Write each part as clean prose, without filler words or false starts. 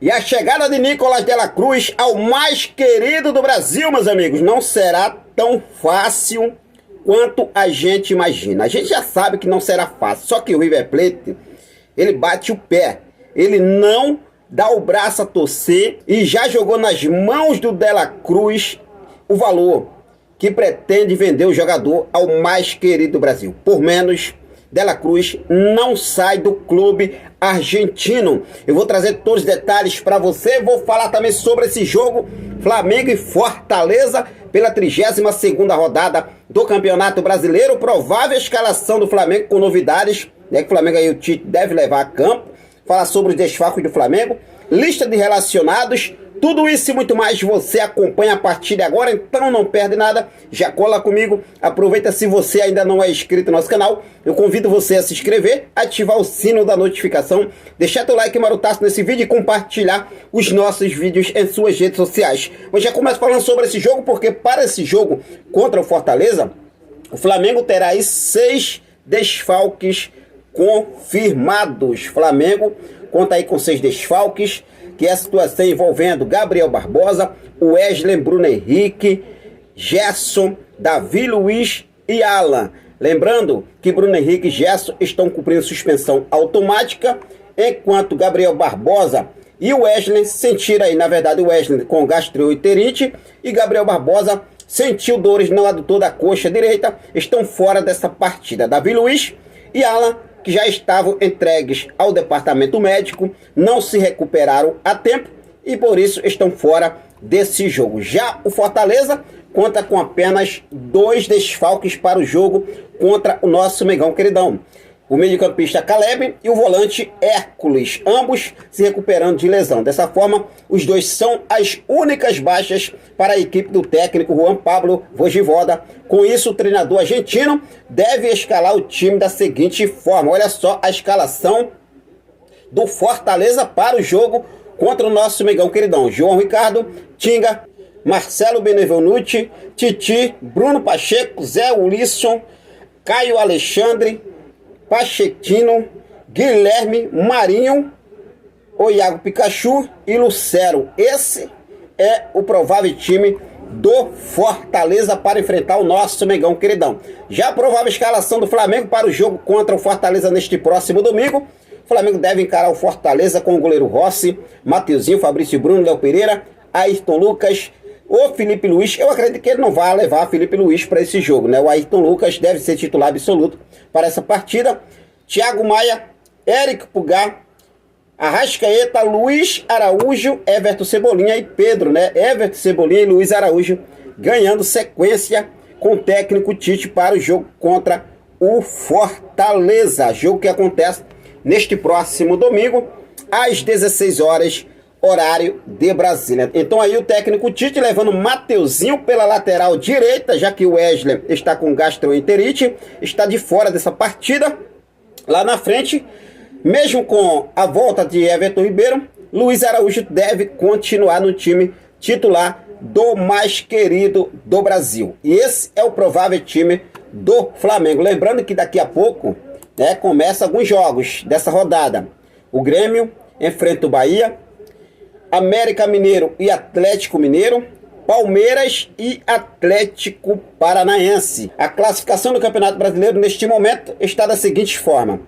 E a chegada de Nicolás de la Cruz ao mais querido do Brasil, meus amigos, não será tão fácil quanto a gente imagina. A gente já sabe que não será fácil, só que o River Plate, ele bate o pé, ele não dá o braço a torcer e já jogou nas mãos do de la Cruz o valor que pretende vender o jogador ao mais querido do Brasil. Por menos, de la Cruz não sai do clube argentino. Eu vou trazer todos os detalhes para você. Vou falar também sobre esse jogo Flamengo e Fortaleza pela 32ª rodada do Campeonato Brasileiro. Provável escalação do Flamengo com novidades, né, que o Flamengo aí o Tite deve levar a campo. Falar sobre os desfalques do Flamengo, lista de relacionados. Tudo isso e muito mais você acompanha a partir de agora, então não perde nada, já cola comigo, aproveita. Se você ainda não é inscrito no nosso canal, eu convido você a se inscrever, ativar o sino da notificação, deixar teu like marutaço nesse vídeo e compartilhar os nossos vídeos em suas redes sociais. Mas já começo falando sobre esse jogo, porque para esse jogo contra o Fortaleza, o Flamengo terá aí 6 desfalques confirmados. Flamengo conta aí com 6 desfalques, que é a situação envolvendo Gabriel Barbosa, Wesley, Bruno Henrique, Gerson, Davi Luiz e Alan. Lembrando que Bruno Henrique e Gerson estão cumprindo suspensão automática, enquanto Gabriel Barbosa e Wesley sentiram aí, na verdade, o Wesley com gastroenterite e Gabriel Barbosa sentiu dores no adutor da coxa direita, estão fora dessa partida. Davi Luiz e Alan, que já estavam entregues ao departamento médico, não se recuperaram a tempo e por isso estão fora desse jogo. Já o Fortaleza conta com apenas 2 desfalques para o jogo contra o nosso Mengão queridão. O meio-campista Caleb e o volante Hércules, ambos se recuperando de lesão. Dessa forma, os dois são as únicas baixas para a equipe do técnico Juan Pablo Vojvoda. Com isso, o treinador argentino deve escalar o time da seguinte forma. Olha só a escalação do Fortaleza para o jogo contra o nosso Mengão queridão. João Ricardo, Tinga, Marcelo Benevenuti, Titi, Bruno Pacheco, Zé Ulisson, Caio Alexandre, Pachequino, Guilherme, Marinho, o Iago Pikachu e Lucero. Esse é o provável time do Fortaleza para enfrentar o nosso Mengão queridão. Já a provável escalação do Flamengo para o jogo contra o Fortaleza neste próximo domingo. O Flamengo deve encarar o Fortaleza com o goleiro Rossi, Mateuzinho, Fabrício Bruno, Léo Pereira, Ayrton Lucas, o Felipe Luiz. Eu acredito que ele não vai levar Felipe Luiz para esse jogo, né? O Ayrton Lucas deve ser titular absoluto para essa partida. Thiago Maia, Éric Pulgar, Arrascaeta, Luiz Araújo, Everton Cebolinha e Pedro, né? Everton Cebolinha e Luiz Araújo ganhando sequência com o técnico Tite para o jogo contra o Fortaleza. Jogo que acontece neste próximo domingo, às 16 horas, horário de Brasília. Então aí o técnico Tite levando Mateuzinho pela lateral direita, já que o Wesley está com gastroenterite, está de fora dessa partida. Lá na frente, mesmo com a volta de Everton Ribeiro, Luiz Araújo deve continuar no time titular do mais querido do Brasil. E esse é o provável time do Flamengo. Lembrando que daqui a pouco, né, começa alguns jogos dessa rodada. O Grêmio enfrenta o Bahia, América Mineiro e Atlético Mineiro, Palmeiras e Atlético Paranaense. A classificação do Campeonato Brasileiro neste momento está da seguinte forma: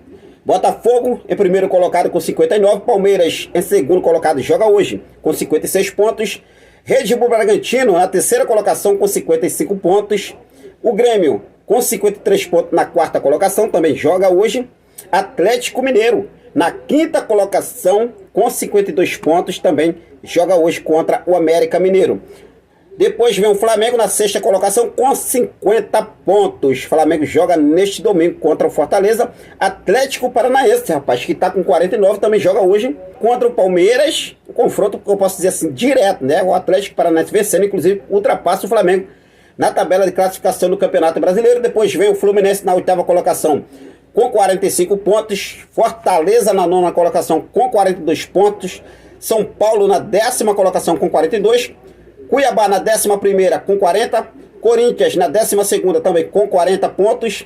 Botafogo em primeiro colocado com 59, Palmeiras em segundo colocado joga hoje com 56 pontos, Red Bull Bragantino na terceira colocação com 55 pontos, o Grêmio com 53 pontos na quarta colocação também joga hoje, Atlético Mineiro na quinta colocação com 52 pontos também joga hoje contra o América Mineiro. Depois vem o Flamengo na sexta colocação com 50 pontos. Flamengo joga neste domingo contra o Fortaleza. Atlético Paranaense, rapaz, que está com 49, também joga hoje contra o Palmeiras. Um confronto que eu posso dizer assim, direto, né? O Atlético Paranaense vencendo, inclusive, ultrapassa o Flamengo na tabela de classificação do Campeonato Brasileiro. Depois vem o Fluminense na oitava colocação com 45 pontos. Fortaleza na nona colocação com 42 pontos. São Paulo na décima colocação com 42. Cuiabá na 11ª com 40, Corinthians na 12ª também com 40 pontos,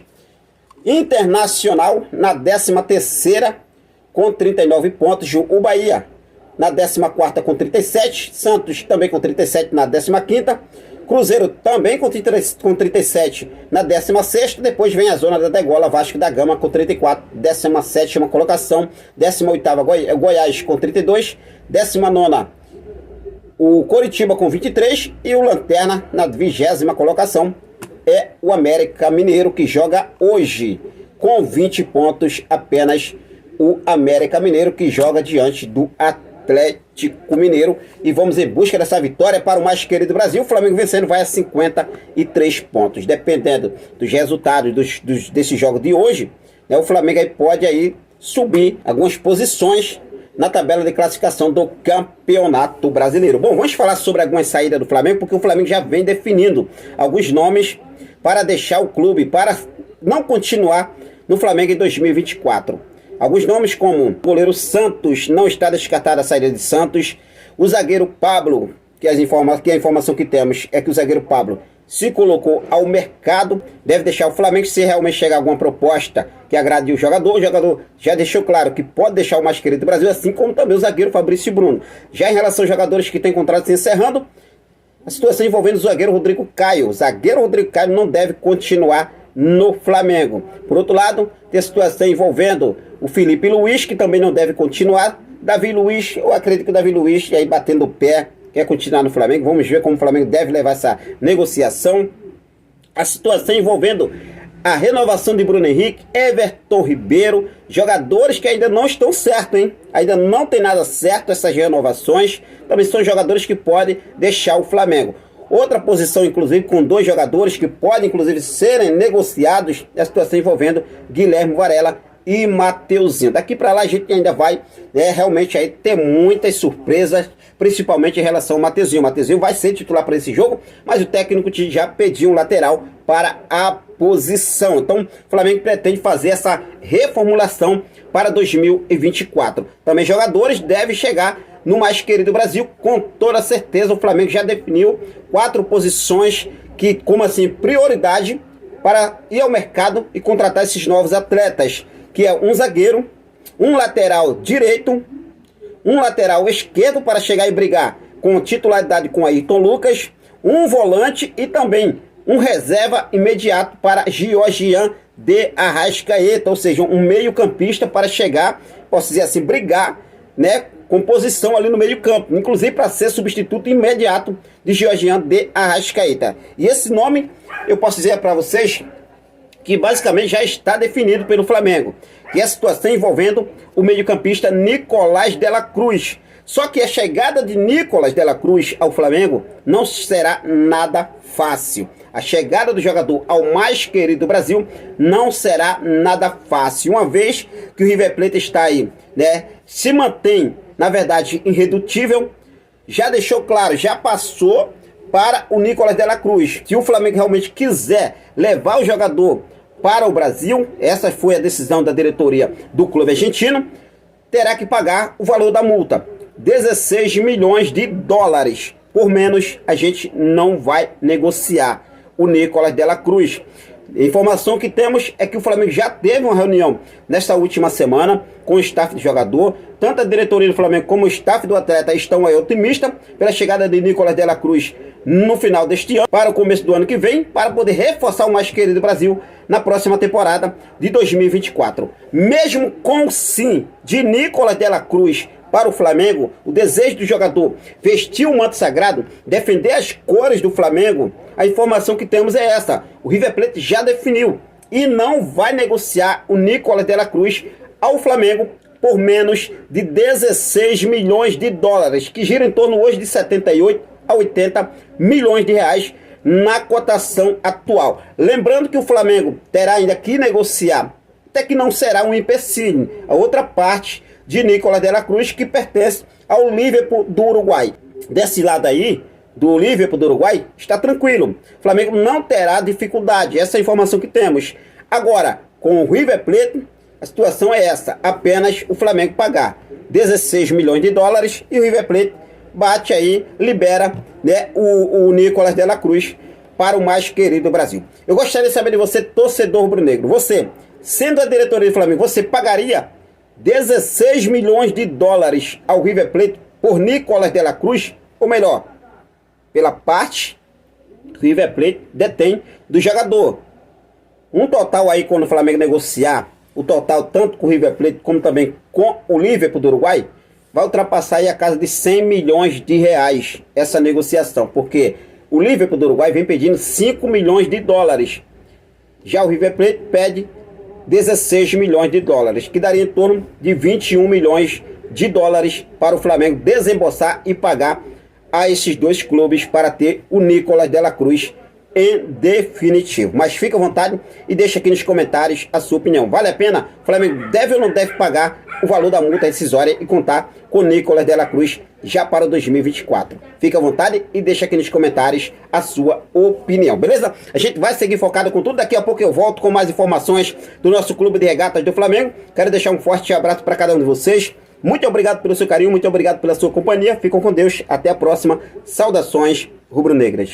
Internacional na 13ª com 39 pontos, o Bahia na 14ª com 37, Santos também com 37 na 15ª, Cruzeiro também com 37 na 16ª, depois vem a zona da degola, Vasco da Gama com 34, 17ª colocação, 18ª Goiás com 32, 19ª o Coritiba com 23 e o Lanterna na 20ª colocação é o América Mineiro, que joga hoje com 20 pontos apenas. O América Mineiro, que joga diante do Atlético Mineiro, e vamos em busca dessa vitória para o mais querido Brasil. O Flamengo vencendo vai a 53 pontos, dependendo dos resultados desse jogo de hoje, né, o Flamengo aí pode aí subir algumas posições na tabela de classificação do Campeonato Brasileiro. Bom, vamos falar sobre algumas saídas do Flamengo, porque o Flamengo já vem definindo alguns nomes para deixar o clube, para não continuar no Flamengo em 2024. Alguns nomes como o goleiro Santos, não está descartada a saída de Santos, o zagueiro Pablo, que a informação que temos é que o zagueiro Pablo se colocou ao mercado, deve deixar o Flamengo se realmente chegar alguma proposta que agrade o jogador já deixou claro que pode deixar o mais querido do Brasil, assim como também o zagueiro Fabrício Bruno. Já em relação aos jogadores que têm contrato se encerrando, a situação envolvendo o zagueiro Rodrigo Caio. O zagueiro Rodrigo Caio não deve continuar no Flamengo. Por outro lado, tem a situação envolvendo o Felipe Luiz, que também não deve continuar. Davi Luiz, eu acredito que o Davi Luiz, aí batendo o pé, quer continuar no Flamengo. Vamos ver como o Flamengo deve levar essa negociação. A situação envolvendo a renovação de Bruno Henrique, Everton Ribeiro, jogadores que ainda não estão certos, hein? Ainda não tem nada certo essas renovações. Também são jogadores que podem deixar o Flamengo. Outra posição, inclusive, com 2 jogadores que podem, inclusive, serem negociados, é a situação envolvendo Guilherme Varela e Mateuzinho. Daqui para lá a gente ainda vai, realmente aí ter muitas surpresas, principalmente em relação ao Mateuzinho. O Mateuzinho vai ser titular para esse jogo, mas o técnico já pediu um lateral para a posição. Então o Flamengo pretende fazer essa reformulação para 2024. Também jogadores devem chegar no mais querido Brasil, com toda certeza. O Flamengo já definiu 4 posições que, como assim, prioridade para ir ao mercado e contratar esses novos atletas, que é um zagueiro, um lateral direito, um lateral esquerdo para chegar e brigar com titularidade com Ayrton Lucas, um volante e também um reserva imediato para Georgian de Arrascaeta, ou seja, um meio campista para chegar, posso dizer assim, brigar, né, com posição ali no meio campo, inclusive para ser substituto imediato de Georgian de Arrascaeta. E esse nome, eu posso dizer para vocês, que basicamente já está definido pelo Flamengo, que é a situação envolvendo o meio-campista Nicolás de la Cruz. Só que a chegada de Nicolás de la Cruz ao Flamengo não será nada fácil. A chegada do jogador ao mais querido do Brasil não será nada fácil, uma vez que o River Plate está aí, né, se mantém, na verdade, irredutível. Já deixou claro, já passou para o Nicolás de la Cruz. Se o Flamengo realmente quiser levar o jogador para o Brasil, essa foi a decisão da diretoria do clube argentino, terá que pagar o valor da multa, 16 milhões de dólares. Por menos a gente não vai negociar o Nicolás de la Cruz. A informação que temos é que o Flamengo já teve uma reunião nesta última semana com o staff de jogador. Tanto a diretoria do Flamengo como o staff do atleta estão aí otimistas pela chegada de Nicolás de la Cruz no final deste ano, para o começo do ano que vem, para poder reforçar o mais querido Brasil na próxima temporada de 2024. Mesmo com o sim de Nicolás de la Cruz para o Flamengo, o desejo do jogador vestir o manto sagrado, defender as cores do Flamengo, a informação que temos é essa: o River Plate já definiu e não vai negociar o Nicolás de la Cruz ao Flamengo por menos de 16 milhões de dólares, que gira em torno hoje de 78 a 80 milhões de reais na cotação atual. Lembrando que o Flamengo terá ainda que negociar, até que não será um empecilho, a outra parte de Nicolás de la Cruz, que pertence ao Liverpool do Uruguai. Desse lado aí, do Liverpool do Uruguai, está tranquilo. O Flamengo não terá dificuldade, essa é a informação que temos. Agora, com o River Plate, a situação é essa: apenas o Flamengo pagar 16 milhões de dólares e o River Plate bate aí, libera, né, o Nicolás de la Cruz para o mais querido do Brasil. Eu gostaria de saber de você, torcedor rubro-negro. Você, sendo a diretoria do Flamengo, você pagaria 16 milhões de dólares ao River Plate por Nicolás de la Cruz, ou melhor, pela parte que o River Plate detém do jogador. Um total aí, quando o Flamengo negociar, o total tanto com o River Plate como também com o Liverpool do Uruguai, vai ultrapassar aí a casa de 100 milhões de reais essa negociação, porque o Liverpool do Uruguai vem pedindo 5 milhões de dólares. Já o River Plate pede 16 milhões de dólares, que daria em torno de 21 milhões de dólares para o Flamengo desembolsar e pagar a esses dois clubes para ter o Nicolás de la Cruz em definitivo. Mas fica à vontade e deixa aqui nos comentários a sua opinião. Vale a pena? O Flamengo deve ou não deve pagar o valor da multa rescisória e contar com o Nicolás de la Cruz já para 2024? Fica à vontade e deixa aqui nos comentários a sua opinião, beleza? A gente vai seguir focado com tudo. Daqui a pouco eu volto com mais informações do nosso clube de regatas do Flamengo. Quero deixar um forte abraço para cada um de vocês. Muito obrigado pelo seu carinho, muito obrigado pela sua companhia. Ficam com Deus. Até a próxima. Saudações rubro-negras.